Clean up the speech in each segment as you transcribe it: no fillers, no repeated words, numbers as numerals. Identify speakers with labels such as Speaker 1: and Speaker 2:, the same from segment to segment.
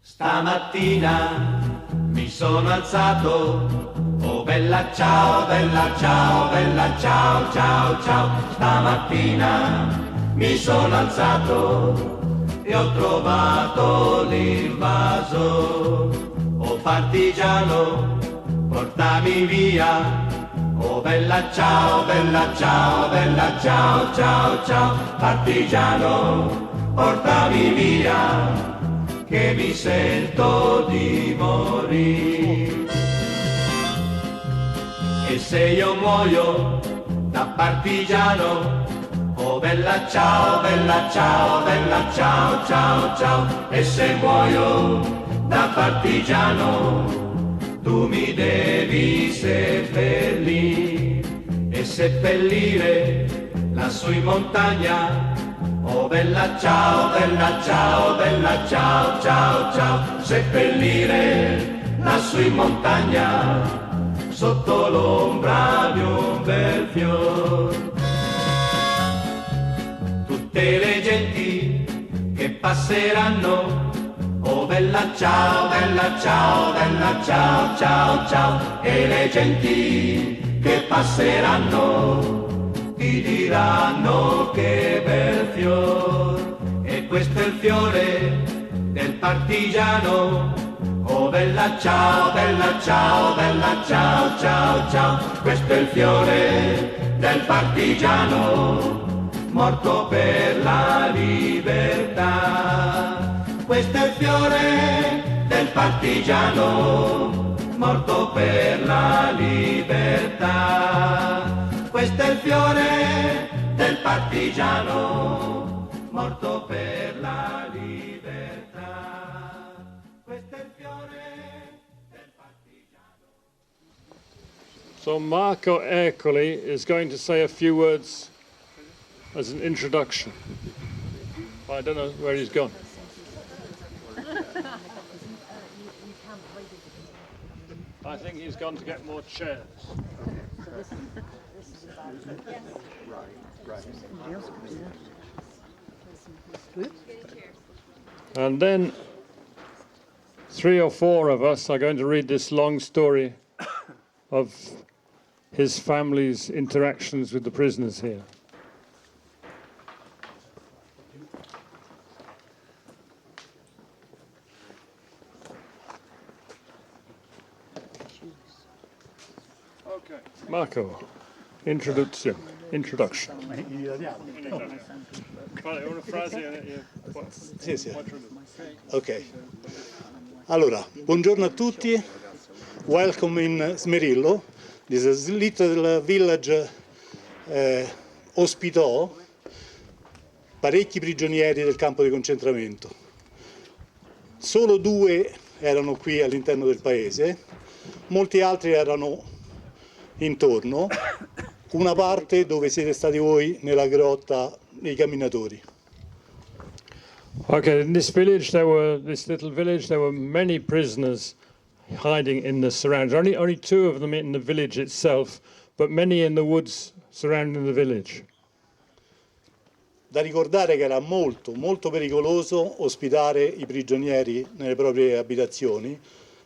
Speaker 1: Stamattina mi sono alzato, oh bella ciao, bella ciao, bella ciao, ciao, ciao. Stamattina mi sono alzato e ho trovato l'invaso. Oh partigiano, portami via, oh bella ciao, bella ciao, bella ciao, ciao, ciao. Partigiano, portami via, che mi sento di morire. E se io muoio da partigiano, oh bella ciao, bella ciao, bella ciao, ciao, ciao. E se muoio da partigiano, tu mi devi seppellire e seppellire lassù in montagna. Oh bella ciao, bella ciao, bella ciao, ciao, ciao. Seppellire lassù in montagna, sotto l'ombra di un bel fior. Tutte le genti che passeranno, oh bella ciao, bella ciao, bella ciao, ciao, ciao. E le genti che passeranno ti diranno che bel fior, e questo è il fiore del partigiano. Oh bella ciao, bella ciao, bella ciao, ciao, ciao. Questo è il fiore del partigiano, morto per la libertà. Questo è il fiore del partigiano, morto per la libertà. Questo è il fiore del partigiano, morto per la libertà. Questo è il fiore del partigiano.
Speaker 2: So Marco Ercoli is going to say a few words as an introduction. I don't know where he's gone. I think he's gone to get more chairs. And then 3 or 4 of us are going to read this long story of his family's interactions with the prisoners here. Okay, Marco, introduction. Fare una frase.
Speaker 3: Sì. Ok. Allora, buongiorno a tutti. Welcome in Smerillo. This is little village ospitò parecchi prigionieri del campo di concentramento. Solo 2 erano qui all'interno del paese, molti altri erano intorno. Una parte dove siete stati voi nella grotta dei camminatori.
Speaker 2: Okay, in this little village, there were many prisoners hiding in the surroundings. Only 2 of them in the village itself, but many in the woods surrounding the village.
Speaker 3: Da ricordare che era molto, molto pericoloso ospitare i prigionieri nelle proprie abitazioni,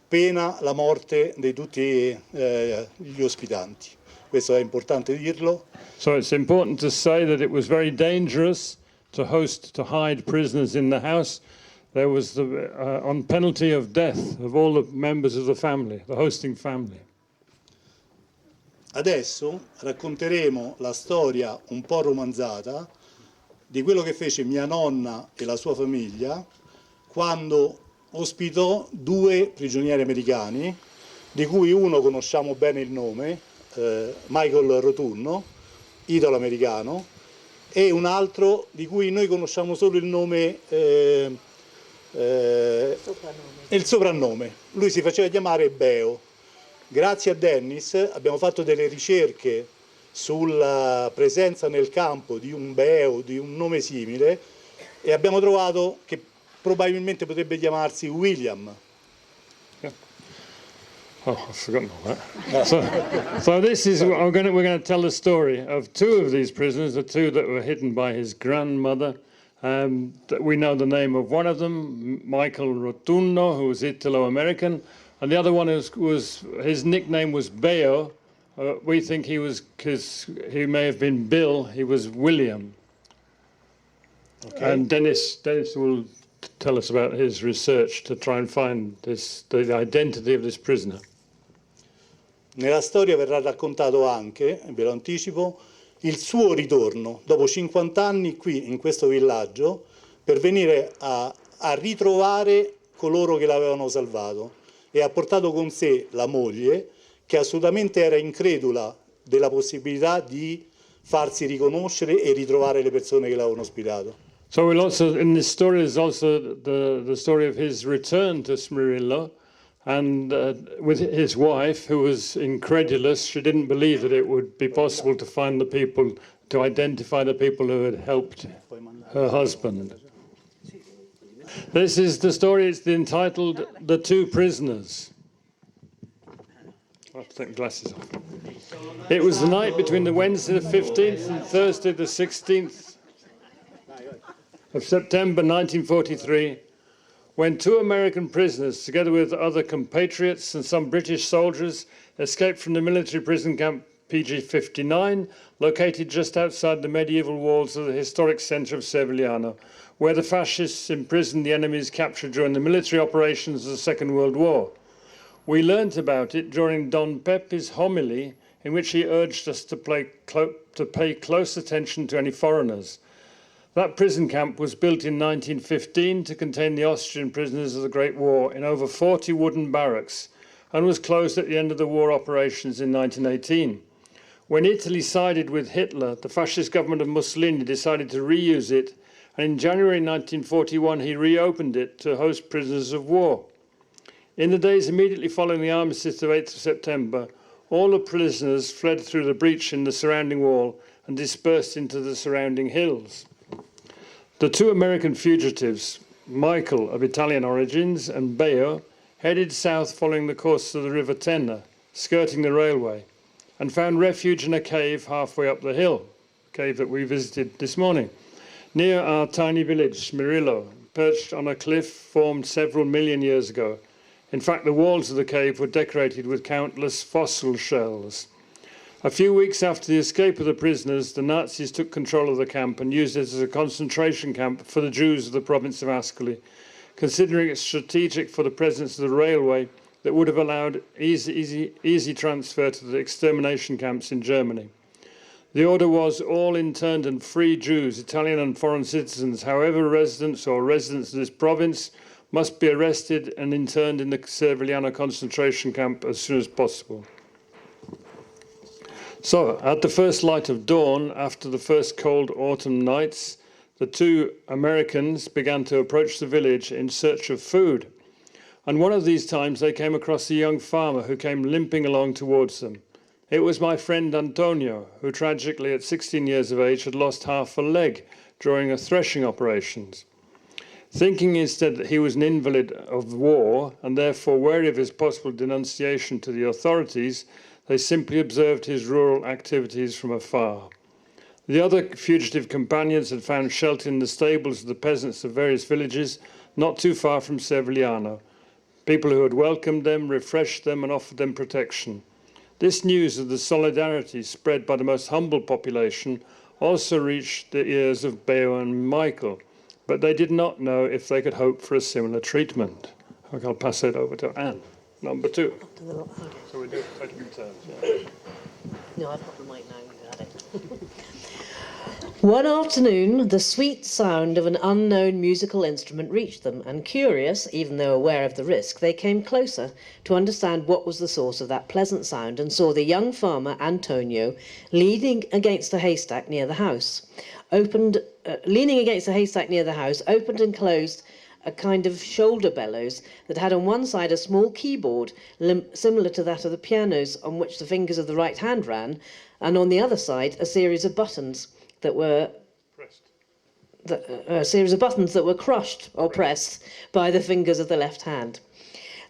Speaker 3: pena la morte di tutti gli ospitanti. Questo è importante dirlo.
Speaker 2: So it's important to say that it was very dangerous to hide prisoners in the house. There was on penalty of death of all the members of the family, the hosting family.
Speaker 3: Adesso racconteremo la storia un po' romanzata di quello che fece mia nonna e la sua famiglia quando ospitò 2 prigionieri americani, di cui uno conosciamo bene il nome, Michael Rotunno, italo-americano, e un altro di cui noi conosciamo solo il nome e il soprannome. Lui si faceva chiamare Beo. Grazie a Dennis abbiamo fatto delle ricerche sulla presenza nel campo di un Beo, di un nome simile, e abbiamo trovato che probabilmente potrebbe chiamarsi William.
Speaker 2: Oh, I've forgotten all that. So this is we're going to tell the story of 2 of these prisoners, the 2 that were hidden by his grandmother We know the name of one of them, Michael Rotunno, who was Italo-American, and the other one was his nickname was Beo. We think he may have been Bill. He was William. Okay. And Dennis will tell us about his research to try and find the identity of this prisoner.
Speaker 3: Nella storia verrà raccontato anche, ve lo anticipo, il suo ritorno dopo 50 anni qui in questo villaggio per venire a ritrovare coloro che l'avevano salvato, e ha portato con sé la moglie, che assolutamente era incredula della possibilità di farsi riconoscere e ritrovare le persone che l'avevano ospitato.
Speaker 2: So we'll also, in this story is also the story of his return to Smerillo, and with his wife, who was incredulous. She didn't believe that it would be possible to find the people, to identify the people who had helped her husband. This is the story. It's entitled "The Two Prisoners." I have to take my glasses off. It was the night between the Wednesday the 15th and Thursday the 16th of September 1943, when two American prisoners, together with other compatriots and some British soldiers, escaped from the military prison camp PG59, located just outside the medieval walls of the historic centre of Servigliano, where the fascists imprisoned the enemies captured during the military operations of the Second World War. We learnt about it during Don Pepe's homily, in which he urged us to pay close attention to any foreigners. That prison camp was built in 1915 to contain the Austrian prisoners of the Great War in over 40 wooden barracks, and was closed at the end of the war operations in 1918. When Italy sided with Hitler, the fascist government of Mussolini decided to reuse it, and in January 1941 he reopened it to host prisoners of war. In the days immediately following the armistice of 8th of September, all the prisoners fled through the breach in the surrounding wall and dispersed into the surrounding hills. The two American fugitives, Michael, of Italian origins, and Beo, headed south following the course of the River Tenna, skirting the railway, and found refuge in a cave halfway up the hill, a cave that we visited this morning, near our tiny village, Smerillo, perched on a cliff formed several million years ago. In fact, the walls of the cave were decorated with countless fossil shells. A few weeks after the escape of the prisoners, the Nazis took control of the camp and used it as a concentration camp for the Jews of the province of Ascoli, considering it strategic for the presence of the railway that would have allowed easy transfer to the extermination camps in Germany. The order was all interned and free Jews, Italian and foreign citizens, however residents of this province, must be arrested and interned in the Servigliano concentration camp as soon as possible. So, at the first light of dawn, after the first cold autumn nights, the two Americans began to approach the village in search of food. And one of these times they came across a young farmer who came limping along towards them. It was my friend Antonio, who tragically at 16 years of age had lost half a leg during a threshing operations. Thinking instead that he was an invalid of war and therefore wary of his possible denunciation to the authorities, they simply observed his rural activities from afar. The other fugitive companions had found shelter in the stables of the peasants of various villages not too far from Servigliano, people who had welcomed them, refreshed them, and offered them protection. This news of the solidarity spread by the most humble population also reached the ears of Beo and Michael, but they did not know if they could hope for a similar treatment. I'll pass it over to Anne. Number two. So we do it taking turns. Yeah.
Speaker 4: No, I've got the mic now. You had it. One afternoon, the sweet sound of an unknown musical instrument reached them, and curious, even though aware of the risk, they came closer to understand what was the source of that pleasant sound, and saw the young farmer, Antonio, leaning against a haystack near the house. Opened and closed a kind of shoulder bellows that had on one side a small keyboard similar to that of the pianos on which the fingers of the right hand ran, and on the other side a series of buttons that were crushed or pressed by the fingers of the left hand.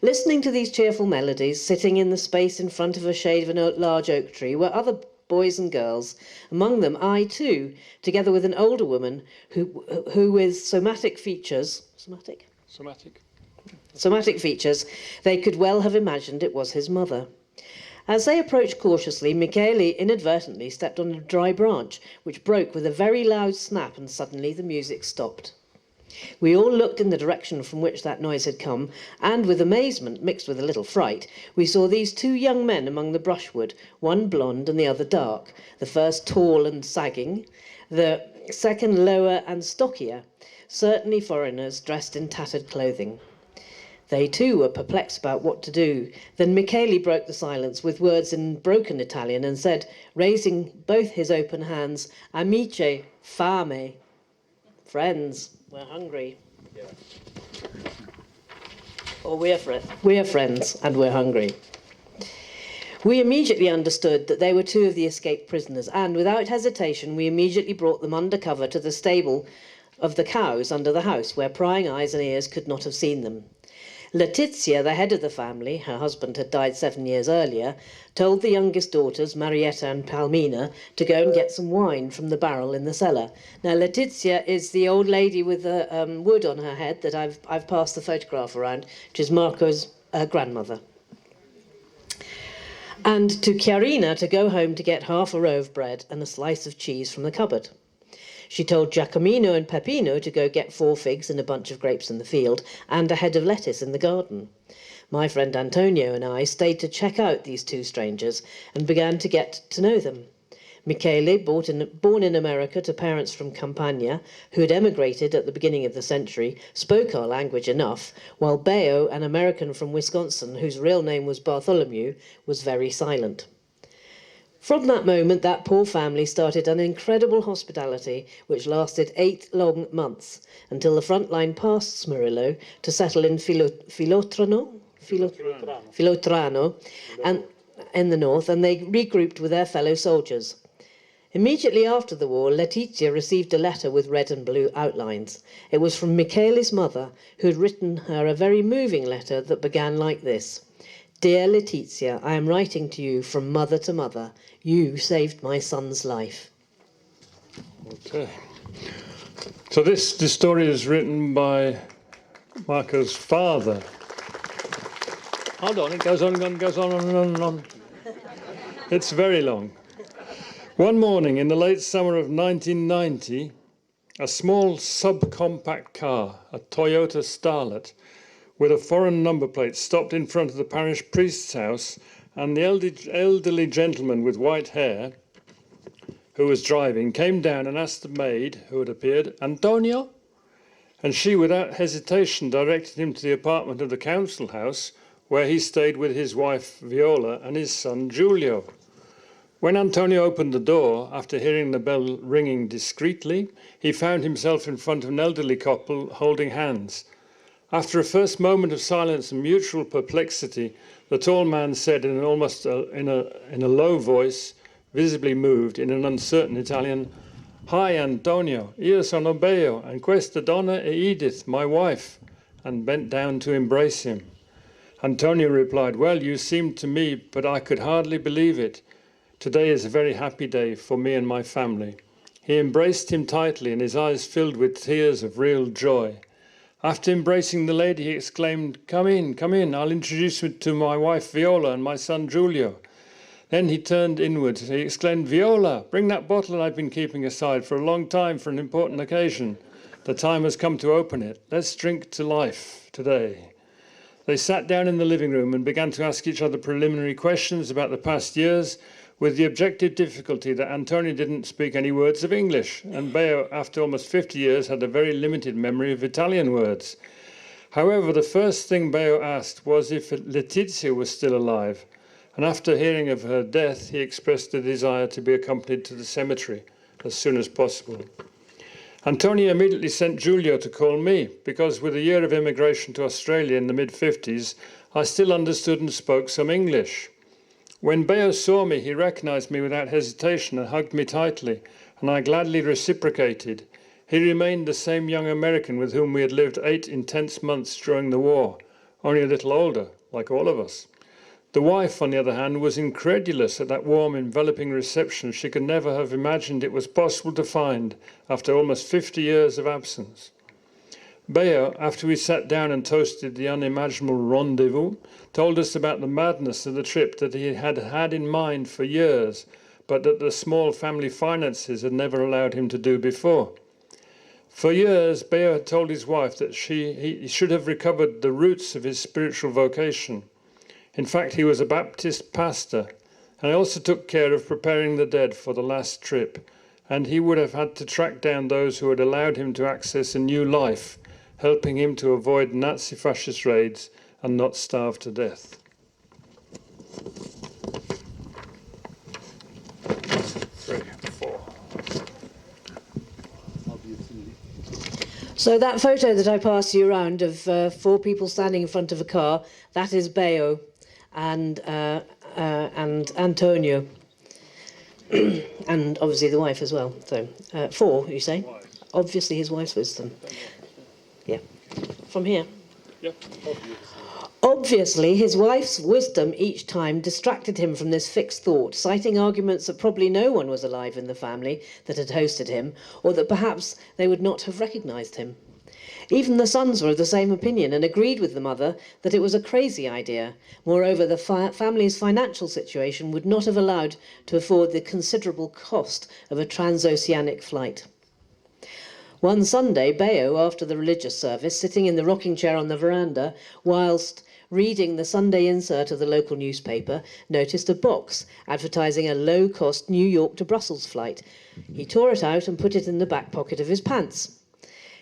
Speaker 4: Listening to these cheerful melodies, sitting in the space in front of a shade of a large oak tree, were other boys and girls. Among them, I too, together with an older woman who with somatic features, they could well have imagined it was his mother. As they approached cautiously, Michele inadvertently stepped on a dry branch, which broke with a very loud snap, and suddenly the music stopped. We all looked in the direction from which that noise had come, and with amazement mixed with a little fright, we saw these two young men among the brushwood, one blonde and the other dark, the first tall and sagging, the second lower and stockier, certainly foreigners dressed in tattered clothing. They too were perplexed about what to do. Then Michele broke the silence with words in broken Italian and said, raising both his open hands, Amici, fame. Friends, we're hungry. Yeah. Or we're friends and we're hungry. We immediately understood that they were two of the escaped prisoners, and without hesitation we immediately brought them under cover to the stable of the cows under the house, where prying eyes and ears could not have seen them. Letizia, the head of the family, her husband had died 7 years earlier, told the youngest daughters, Marietta and Palmina, to go and get some wine from the barrel in the cellar. Now, Letizia is the old lady with the wood on her head that I've passed the photograph around, which is Marco's grandmother. And to Chiarina to go home to get half a row of bread and a slice of cheese from the cupboard. She told Giacomino and Peppino to go get 4 figs and a bunch of grapes in the field and a head of lettuce in the garden. My friend Antonio and I stayed to check out these two strangers and began to get to know them. Michele, born in America to parents from Campania, who had emigrated at the beginning of the century, spoke our language enough, while Beo, an American from Wisconsin, whose real name was Bartholomew, was very silent. From that moment, that poor family started an incredible hospitality which lasted 8 long months, until the front line passed Smerillo to settle in Filotrano and in the north, and they regrouped with their fellow soldiers. Immediately after the war, Letizia received a letter with red and blue outlines. It was from Michele's mother, who had written her a very moving letter that began like this. Dear Letizia, I am writing to you from mother to mother. You saved my son's life.
Speaker 2: Okay. So this story is written by Marco's father. Hold on, it goes on and goes on and on and on. It's very long. One morning in the late summer of 1990, a small subcompact car, a Toyota Starlet, with a foreign number plate, stopped in front of the parish priest's house, and the elderly gentleman with white hair, who was driving, came down and asked the maid, who had appeared, Antonio? And she, without hesitation, directed him to the apartment of the council house, where he stayed with his wife Viola and his son Giulio. When Antonio opened the door, after hearing the bell ringing discreetly, he found himself in front of an elderly couple holding hands. After a first moment of silence and mutual perplexity, the tall man said in a low voice, visibly moved, in an uncertain Italian, Hi Antonio, io sono Beo, and questa donna è Edith, my wife, and bent down to embrace him. Antonio replied, Well, you seemed to me, but I could hardly believe it. Today is a very happy day for me and my family. He embraced him tightly, and his eyes filled with tears of real joy. After embracing the lady, he exclaimed, come in, I'll introduce you to my wife Viola and my son Giulio. Then he turned inward. He exclaimed, Viola, bring that bottle I've been keeping aside for a long time for an important occasion. The time has come to open it. Let's drink to life today. They sat down in the living room and began to ask each other preliminary questions about the past years, with the objective difficulty that Antonio didn't speak any words of English, and Beo, after almost 50 years, had a very limited memory of Italian words. However, the first thing Beo asked was if Letizia was still alive, and after hearing of her death, he expressed a desire to be accompanied to the cemetery as soon as possible. Antonio immediately sent Giulio to call me, because with a year of immigration to Australia in the mid-50s, I still understood and spoke some English. When Beo saw me, he recognized me without hesitation and hugged me tightly, and I gladly reciprocated. He remained the same young American with whom we had lived 8 intense months during the war, only a little older, like all of us. The wife, on the other hand, was incredulous at that warm, enveloping reception she could never have imagined it was possible to find after almost 50 years of absence. Bayo, after we sat down and toasted the unimaginable rendezvous, told us about the madness of the trip that he had had in mind for years, but that the small family finances had never allowed him to do before. For years, Bayo had told his wife that he should have recovered the roots of his spiritual vocation. In fact, he was a Baptist pastor, and he also took care of preparing the dead for the last trip, and he would have had to track down those who had allowed him to access a new life, helping him to avoid Nazi fascist raids and not starve to death.
Speaker 4: So that photo that I passed you around of 4 people standing in front of a car, that is Bayo and Antonio, and obviously the wife as well. So 4, you say? Obviously his wife's wisdom. Yeah. From here.
Speaker 2: Yeah.
Speaker 4: Obviously, his wife's wisdom each time distracted him from this fixed thought, citing arguments that probably no one was alive in the family that had hosted him, or that perhaps they would not have recognised him. Even the sons were of the same opinion and agreed with the mother that it was a crazy idea. Moreover, the family's financial situation would not have allowed to afford the considerable cost of a transoceanic flight. One Sunday, Bayo, after the religious service, sitting in the rocking chair on the veranda, whilst reading the Sunday insert of the local newspaper, noticed a box advertising a low-cost New York to Brussels flight. He tore it out and put it in the back pocket of his pants.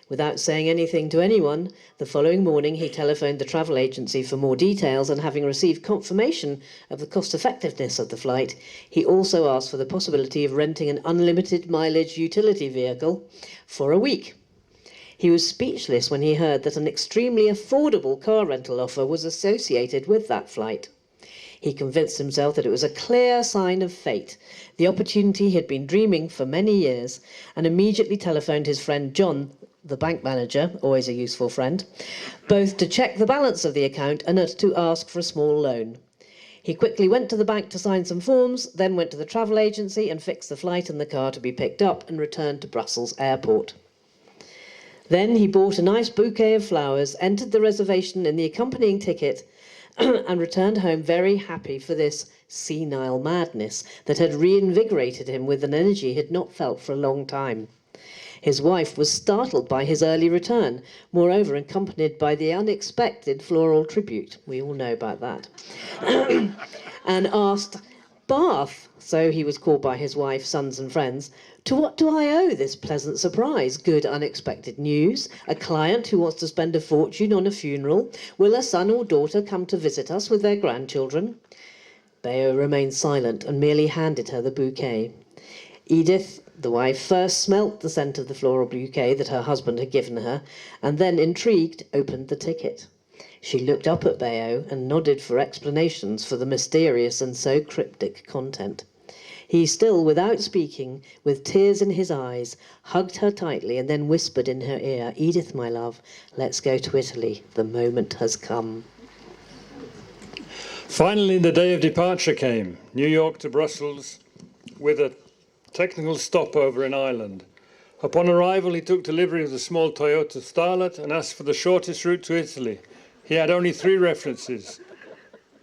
Speaker 4: Without saying anything to anyone, the following morning he telephoned the travel agency for more details, and having received confirmation of the cost-effectiveness of the flight, he also asked for the possibility of renting an unlimited mileage utility vehicle for a week. He was speechless when he heard that an extremely affordable car rental offer was associated with that flight. He convinced himself that it was a clear sign of fate, the opportunity he had been dreaming for many years, and immediately telephoned his friend John, the bank manager, always a useful friend, both to check the balance of the account and to ask for a small loan. He quickly went to the bank to sign some forms, then went to the travel agency and fixed the flight and the car to be picked up and returned to Brussels airport. Then he bought a nice bouquet of flowers, entered the reservation in the accompanying ticket, and returned home very happy for this senile madness that had reinvigorated him with an energy he had not felt for a long time. His wife was startled by his early return, moreover accompanied by the unexpected floral tribute. We all know about that. And asked, "Bath," so he was called by his wife, sons and friends, "to what do I owe this pleasant surprise? Good unexpected news? A client who wants to spend a fortune on a funeral? Will a son or daughter come to visit us with their grandchildren?" Bayo remained silent and merely handed her the bouquet. Edith, the wife, first smelt the scent of the floral bouquet that her husband had given her, and then, intrigued, opened the ticket. She looked up at Bayo and nodded for explanations for the mysterious and so cryptic content. He still, without speaking, with tears in his eyes, hugged her tightly and then whispered in her ear, "Edith, my love, let's go to Italy. The moment has come."
Speaker 2: Finally, the day of departure came, New York to Brussels, with a technical stopover in Ireland. Upon arrival, he took delivery of the small Toyota Starlet and asked for the shortest route to Italy. He had only 3 references: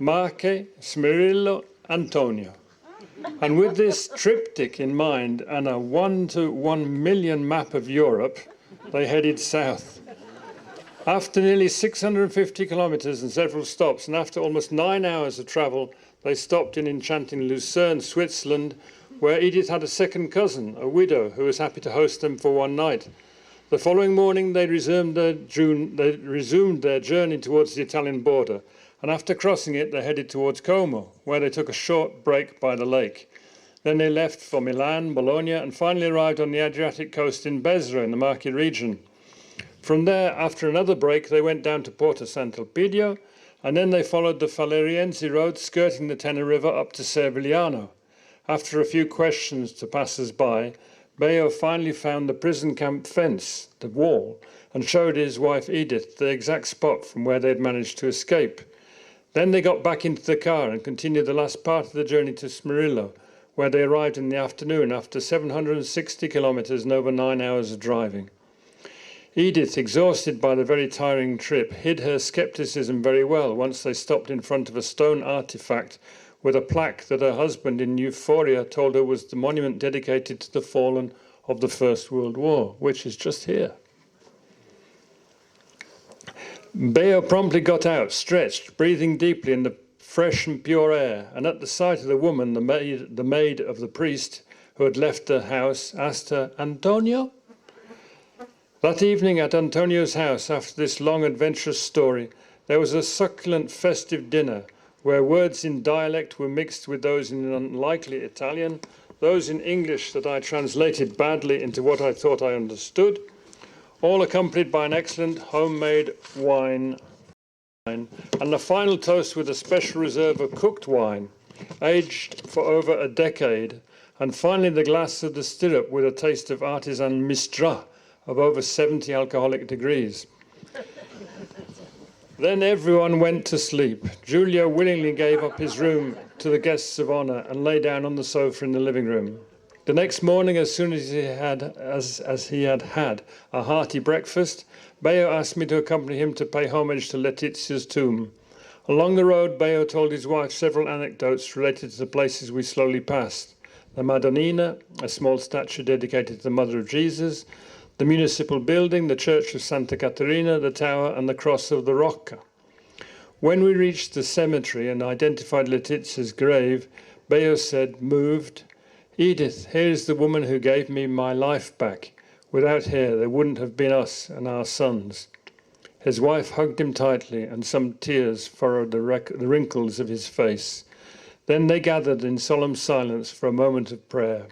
Speaker 2: Marche, Smerillo, Antonio. And with this triptych in mind and a 1:1 million map of Europe, they headed south. After nearly 650 kilometers and several stops, and after almost 9 hours of travel, they stopped in enchanting Lucerne, Switzerland, where Edith had a second cousin, a widow, who was happy to host them for one night. The following morning, they resumed their journey towards the Italian border, and after crossing it, they headed towards Como, where they took a short break by the lake. Then they left for Milan, Bologna, and finally arrived on the Adriatic coast in Besra, in the Marche region. From there, after another break, they went down to Porto Sant'Elpidio, and then they followed the Faleriense road, skirting the Tena River up to Servigliano. After a few questions to passers-by, Bayo finally found the prison camp fence, the wall, and showed his wife Edith the exact spot from where they had managed to escape. Then they got back into the car and continued the last part of the journey to Smerillo, where they arrived in the afternoon after 760 kilometres and over 9 hours of driving. Edith, exhausted by the very tiring trip, hid her scepticism very well once they stopped in front of a stone artefact with a plaque that her husband in euphoria told her was the monument dedicated to the fallen of the First World War, which is just here. Beo promptly got out, stretched, breathing deeply in the fresh and pure air, and at the sight of the woman, the maid of the priest who had left the house, asked her, "Antonio?" That evening at Antonio's house, after this long adventurous story, there was a succulent festive dinner where words in dialect were mixed with those in unlikely Italian, those in English that I translated badly into what I thought I understood, all accompanied by an excellent homemade wine, and the final toast with a special reserve of cooked wine, aged for over a decade, and finally the glass of the stirrup with a taste of artisan mistra of over 70 alcoholic degrees. Then everyone went to sleep. Giulio willingly gave up his room to the guests of honour and lay down on the sofa in the living room. The next morning, as soon as he had had a hearty breakfast, Beo asked me to accompany him to pay homage to Letizia's tomb. Along the road, Beo told his wife several anecdotes related to the places we slowly passed. The Madonnina, a small statue dedicated to the Mother of Jesus, the municipal building, the church of Santa Caterina, the tower, and the cross of the Rocca. When we reached the cemetery and identified Letizia's grave, Beo said, moved, "Edith, here is the woman who gave me my life back. Without her, there wouldn't have been us and our sons." His wife hugged him tightly, and some tears furrowed the wrinkles of his face. Then they gathered in solemn silence for a moment of prayer.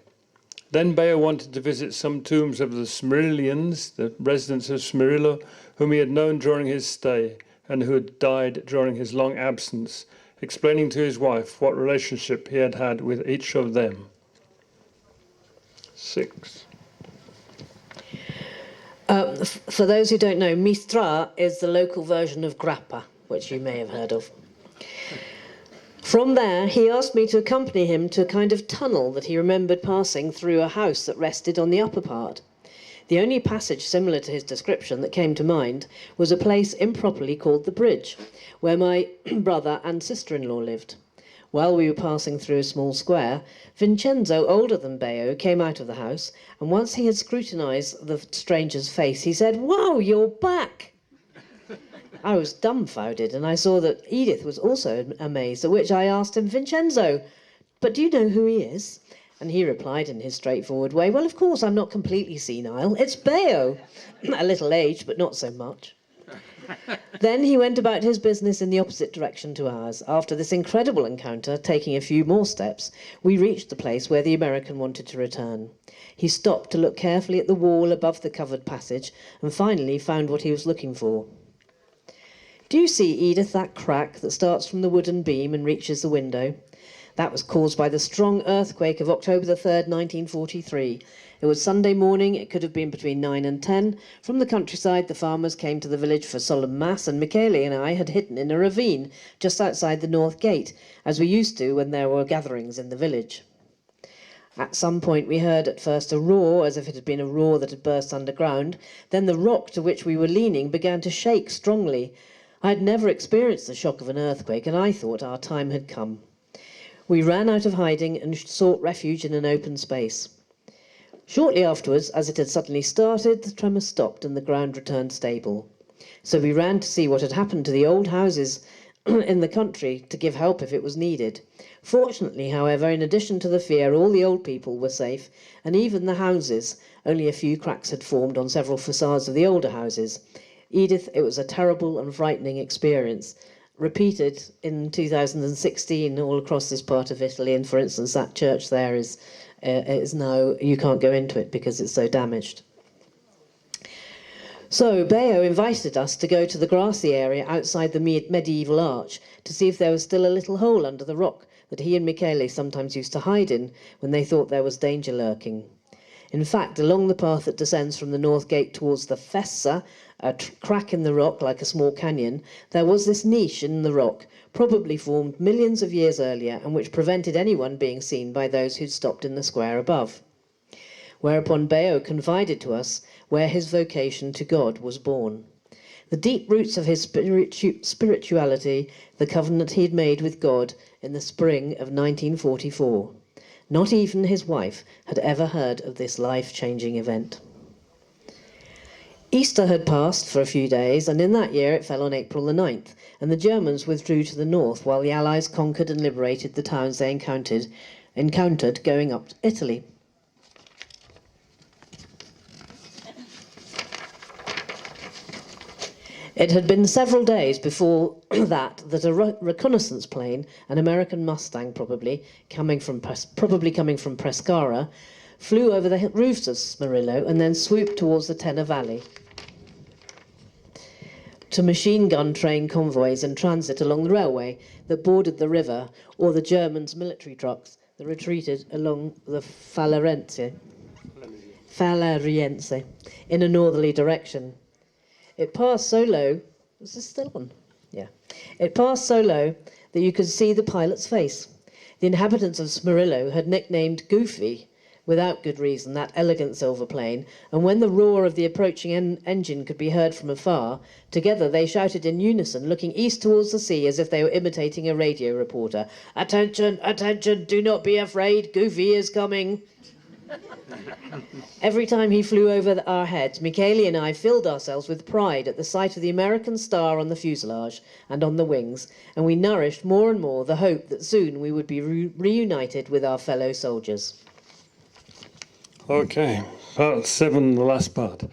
Speaker 2: Then Beo wanted to visit some tombs of the Smerillians, the residents of Smerillo, whom he had known during his stay and who had died during his long absence, explaining to his wife what relationship he had had with each of them. 6.
Speaker 4: For those who don't know, mistra is the local version of grappa, which you may have heard of. From there, he asked me to accompany him to a kind of tunnel that he remembered passing through a house that rested on the upper part. The only passage similar to his description that came to mind was a place improperly called the Bridge, where my brother and sister-in-law lived. While we were passing through a small square, Vincenzo, older than Beo, came out of the house, and once he had scrutinised the stranger's face, he said, "Wow, you're back!" I was dumbfounded, and I saw that Edith was also amazed, at which I asked him, "Vincenzo, but do you know who he is?" And he replied in his straightforward way, "Well, of course, I'm not completely senile. It's Beo." A little aged, but not so much. Then he went about his business in the opposite direction to ours. After this incredible encounter, taking a few more steps, we reached the place where the American wanted to return. He stopped to look carefully at the wall above the covered passage and finally found what he was looking for. "Do you see, Edith, that crack that starts from the wooden beam and reaches the window? That was caused by the strong earthquake of October the 3rd, 1943. It was Sunday morning. It could have been between 9 and 10. From the countryside, the farmers came to the village for solemn mass, and Michele and I had hidden in a ravine just outside the north gate, as we used to when there were gatherings in the village. At some point we heard at first a roar, as if it had been a roar that had burst underground. Then the rock to which we were leaning began to shake strongly. I had never experienced the shock of an earthquake, and I thought our time had come. We ran out of hiding and sought refuge in an open space. Shortly afterwards, as it had suddenly started, the tremor stopped and the ground returned stable. So we ran to see what had happened to the old houses in the country to give help if it was needed. Fortunately, however, in addition to the fear, all the old people were safe, and even the houses. Only a few cracks had formed on several facades of the older houses. Edith, it was a terrible and frightening experience. Repeated in 2016 all across this part of Italy, and for instance, that church there is now, you can't go into it because it's so damaged. So Beo invited us to go to the grassy area outside the medieval arch to see if there was still a little hole under the rock that he and Michele sometimes used to hide in when they thought there was danger lurking. In fact, along the path that descends from the north gate towards the Fessa, a crack in the rock like a small canyon, there was this niche in the rock, probably formed millions of years earlier, and which prevented anyone being seen by those who'd stopped in the square above. Whereupon Beo confided to us where his vocation to God was born. The deep roots of his spirituality, the covenant he had made with God in the spring of 1944. Not even his wife had ever heard of this life-changing event. Easter had passed for a few days, and in that year it fell on April the 9th, and the Germans withdrew to the north while the Allies conquered and liberated the towns they encountered going up to Italy. It had been several days before that a reconnaissance plane, an American Mustang probably coming from Pescara, flew over the roofs of Smerillo and then swooped towards the Tenor Valley to machine gun train convoys in transit along the railway that bordered the river, or the Germans' military trucks that retreated along the Falariense in a northerly direction. It passed so low, was this still on? Yeah. It passed so low that you could see the pilot's face. The inhabitants of Smerillo had nicknamed Goofy, without good reason, that elegant silver plane, and when the roar of the approaching engine could be heard from afar, together they shouted in unison, looking east towards the sea as if they were imitating a radio reporter. "Attention, attention, do not be afraid, Goofy is coming." Every time he flew over our heads, Michele and I filled ourselves with pride at the sight of the American star on the fuselage and on the wings, and we nourished more and more the hope that soon we would be reunited with our fellow soldiers.
Speaker 2: Okay, part 7, the last part.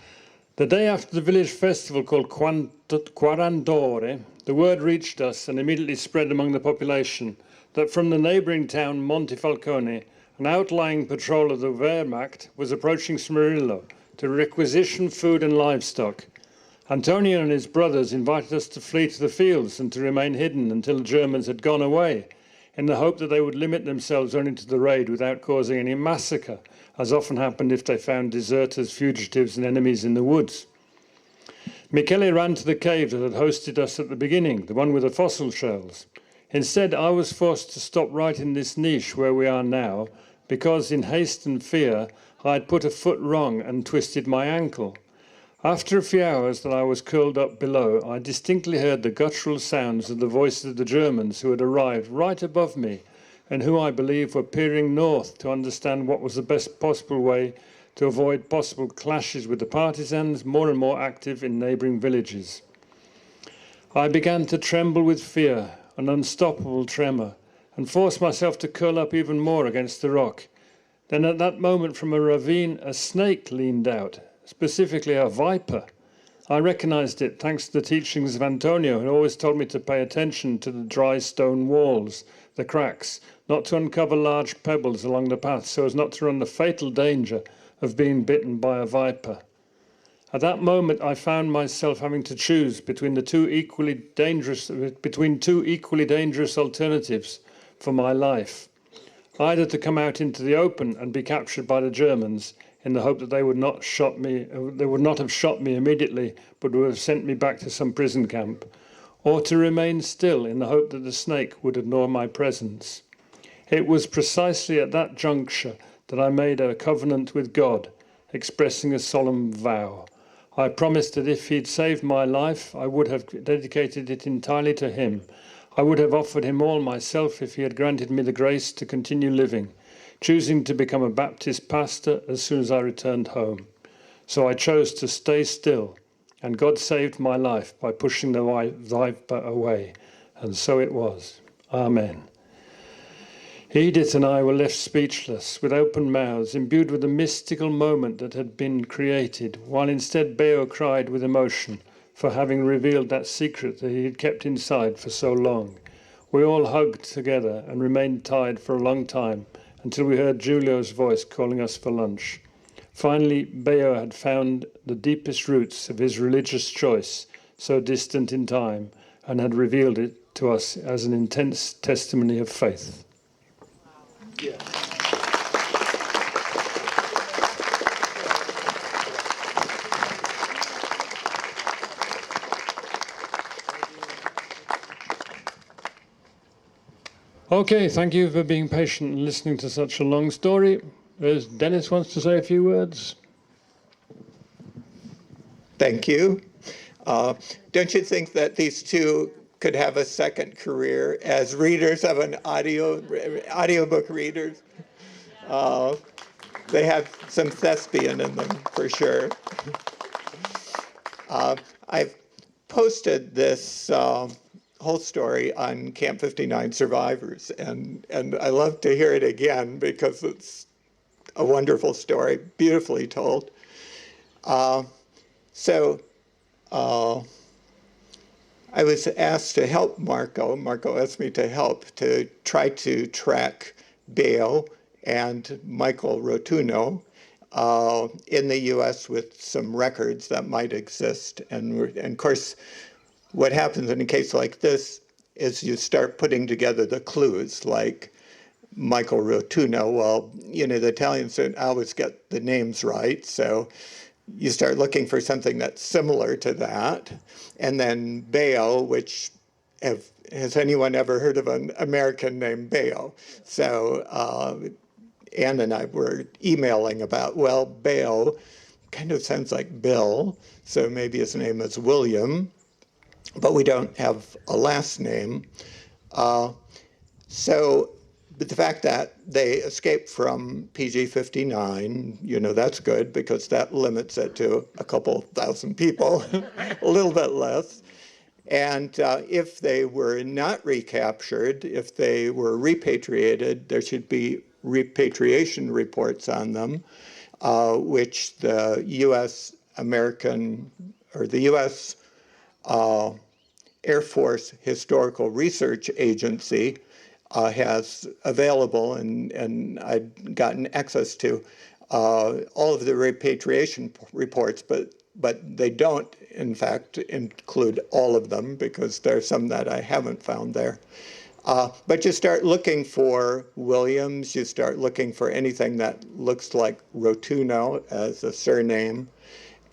Speaker 2: The day after the village festival called Quarantore, the word reached us and immediately spread among the population that from the neighbouring town Montifalcone, an outlying patrol of the Wehrmacht was approaching Smerillo to requisition food and livestock. Antonio and his brothers invited us to flee to the fields and to remain hidden until the Germans had gone away, in the hope that they would limit themselves only to the raid without causing any massacre, as often happened if they found deserters, fugitives and enemies in the woods. Michele ran to the cave that had hosted us at the beginning, the one with the fossil shells. Instead, I was forced to stop right in this niche where we are now, because in haste and fear, I had put a foot wrong and twisted my ankle. After a few hours that I was curled up below, I distinctly heard the guttural sounds of the voices of the Germans who had arrived right above me, and who I believe were peering north to understand what was the best possible way to avoid possible clashes with the partisans more and more active in neighbouring villages. I began to tremble with fear, an unstoppable tremor, and forced myself to curl up even more against the rock. Then at that moment from a ravine, a snake leaned out, specifically a viper. I recognized it thanks to the teachings of Antonio, who always told me to pay attention to the dry stone walls, the cracks, not to uncover large pebbles along the path so as not to run the fatal danger of being bitten by a viper. At that moment, I found myself having to choose between two equally dangerous alternatives for my life. Either to come out into the open and be captured by the Germans in the hope that they would not have shot me immediately, but would have sent me back to some prison camp, or to remain still in the hope that the snake would ignore my presence. It was precisely at that juncture that I made a covenant with God, expressing a solemn vow. I promised that if he'd saved my life, I would have dedicated it entirely to him. I would have offered him all myself if he had granted me the grace to continue living, choosing to become a Baptist pastor as soon as I returned home. So I chose to stay still, and God saved my life by pushing the viper away. And so it was. Amen. Edith and I were left speechless, with open mouths, imbued with the mystical moment that had been created, while instead Beo cried with emotion for having revealed that secret that he had kept inside for so long. We all hugged together and remained tied for a long time until we heard Giulio's voice calling us for lunch. Finally, Beo had found the deepest roots of his religious choice, so distant in time, and had revealed it to us as an intense testimony of faith.
Speaker 3: Yeah.
Speaker 2: Okay, thank you for being patient and listening to such a long story. Dennis wants to say a few words.
Speaker 5: Thank you. Don't you think that these two could have a second career as readers of an audiobook readers? They have some thespian in them, for sure. I've posted this whole story on Camp 59 Survivors, and I love to hear it again because it's a wonderful story, beautifully told. I was asked to help Marco. Marco asked me to help to try to track Beo and Michael Rotuno in the U.S. with some records that might exist. And of course, what happens in a case like this is you start putting together the clues, like Michael Rotuno. Well, you know, the Italians don't always get the names right, so you start looking for something that's similar to that. And then Beo, which has anyone ever heard of an American named Beo? So Anne and I were emailing about, well, Beo kind of sounds like Bill, so maybe his name is William, but we don't have a last name. But the fact that they escaped from PG59, you know, that's good because that limits it to a couple thousand people, a little bit less. And if they were not recaptured, if they were repatriated, there should be repatriation reports on them, which the U.S. Air Force Historical Research Agency has available, and I'd gotten access to all of the repatriation reports, but they don't, in fact, include all of them because there's some that I haven't found there. But you start looking for Williams, you start looking for anything that looks like Rotuno as a surname,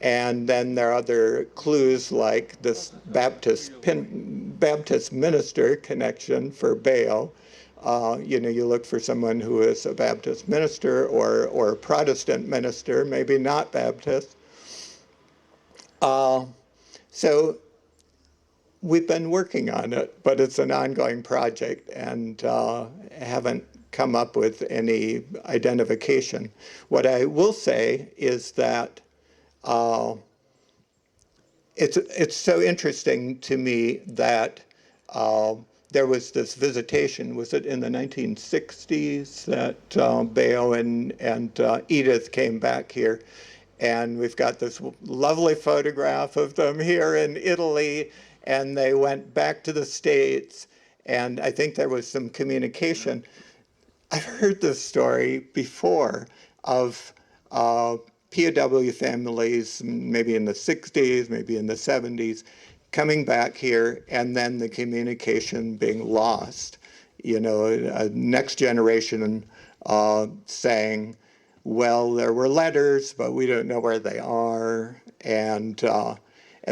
Speaker 5: and then there are other clues like this Baptist minister connection for Beo. You know, you look for someone who is a Baptist minister or a Protestant minister, maybe not Baptist. So we've been working on it, but it's an ongoing project and haven't come up with any identification. What I will say is that it's so interesting to me that there was this visitation, was it in the 1960s, that Beo and Edith came back here. And we've got this lovely photograph of them here in Italy, and they went back to the States, and I think there was some communication. I've heard this story before of POW families, maybe in the 60s, maybe in the 70s, coming back here, and then the communication being lost. You know, a next generation saying, well, there were letters, but we don't know where they are, and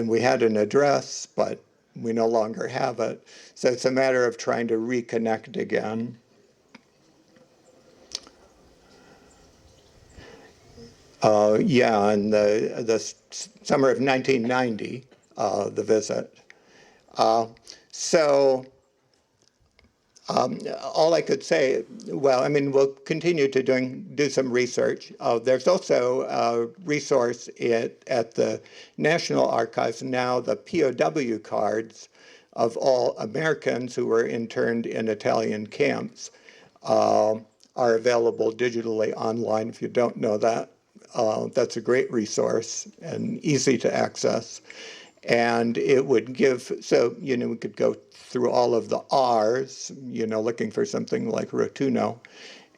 Speaker 5: we had an address, but we no longer have it. So it's a matter of trying to reconnect again. Yeah, in the summer of 1990, the visit. All I could say, well, I mean, we'll continue to do some research. There's also a resource at the National Archives now, the POW cards of all Americans who were interned in Italian camps are available digitally online. If you don't know that, that's a great resource and easy to access. And it would give, so, you know, we could go through all of the R's, you know, looking for something like Rotuno.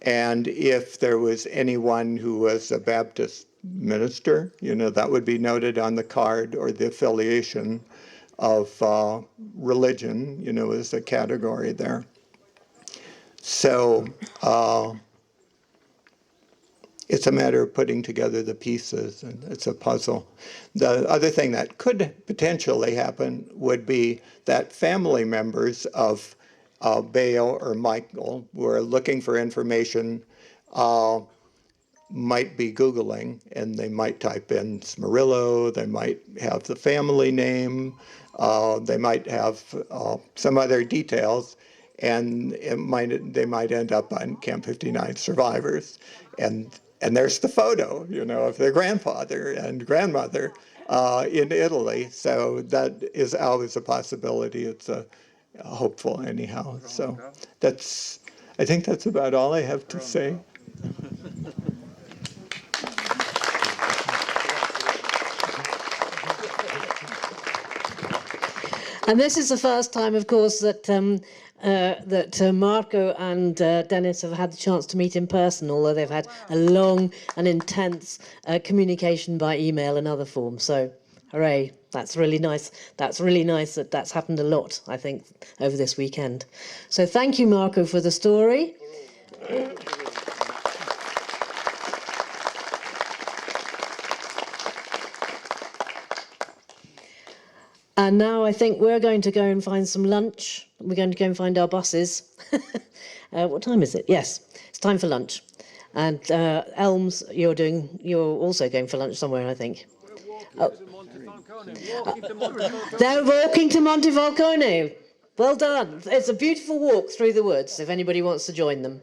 Speaker 5: And if there was anyone who was a Baptist minister, you know, that would be noted on the card, or the affiliation of religion, you know, is a category there. So it's a matter of putting together the pieces, and it's a puzzle. The other thing that could potentially happen would be that family members of Bale or Michael were looking for information, might be Googling, and they might type in Smerillo, they might have the family name, they might have some other details, and they might end up on Camp 59 survivors. And there's the photo, of their grandfather and grandmother in Italy. So that is always a possibility. It's hopeful anyhow. So I think that's about all I have to say.
Speaker 4: And this is the first time, of course, that Marco and Dennis have had the chance to meet in person, although they've had a long and intense communication by email and other forms. So, hooray, that's really nice. That's really nice that that's happened a lot, I think, over this weekend. So thank you, Marco, for the story. And now I think we're going to go and find some lunch. We're going to go and find our buses. What time is it? Yes, it's time for lunch. And Elms, you're also going for lunch somewhere, I think. They're walking to Montefalcone. Well done. It's a beautiful walk through the woods, if anybody wants to join them.